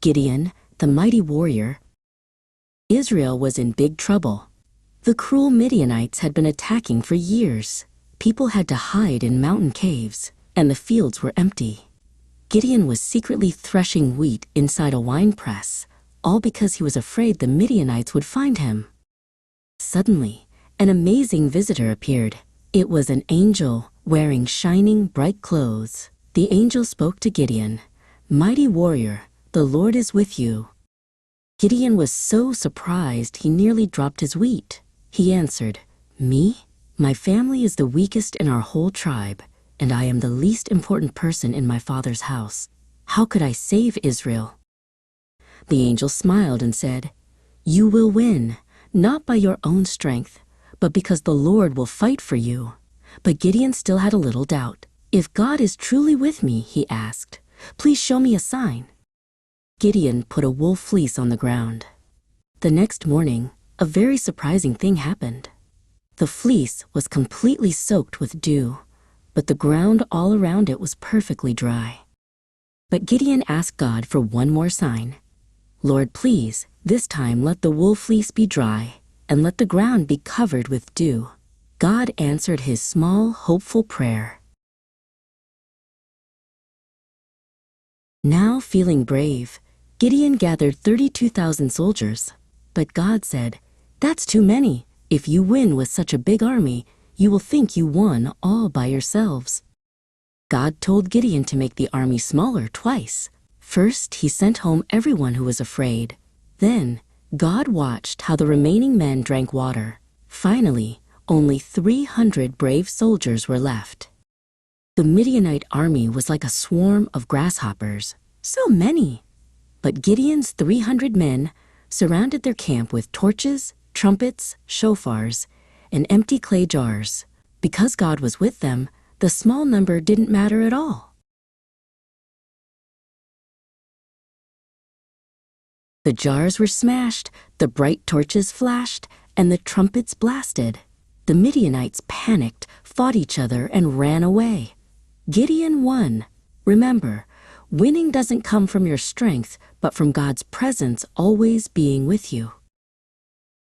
Gideon, the mighty warrior. Israel was in big trouble. The cruel Midianites had been attacking for years. People had to hide in mountain caves, and the fields were empty. Gideon was secretly threshing wheat inside a wine press, all because he was afraid the Midianites would find him. Suddenly, an amazing visitor appeared. It was an angel wearing shining, bright clothes. The angel spoke to Gideon, "Mighty warrior, the Lord is with you." Gideon was so surprised he nearly dropped his wheat. He answered, "Me? My family is the weakest in our whole tribe, and I am the least important person in my father's house. How could I save Israel?" The angel smiled and said, "You will win, not by your own strength, but because the Lord will fight for you." But Gideon still had a little doubt. "If God is truly with me," he asked, "please show me a sign." Gideon put a wool fleece on the ground. The next morning, a very surprising thing happened. The fleece was completely soaked with dew, but the ground all around it was perfectly dry. But Gideon asked God for one more sign. "Lord, please, this time let the wool fleece be dry, and let the ground be covered with dew." God answered his small, hopeful prayer. Now feeling brave, Gideon gathered 32,000 soldiers. But God said, "That's too many. If you win with such a big army, you will think you won all by yourselves." God told Gideon to make the army smaller twice. First, he sent home everyone who was afraid. Then, God watched how the remaining men drank water. Finally, only 300 brave soldiers were left. The Midianite army was like a swarm of grasshoppers, so many. But Gideon's 300 men surrounded their camp with torches, trumpets, shofars, and empty clay jars. Because God was with them, the small number didn't matter at all. The jars were smashed, the bright torches flashed, and the trumpets blasted. The Midianites panicked, fought each other, and ran away. Gideon won. Remember, winning doesn't come from your strength, but from God's presence always being with you.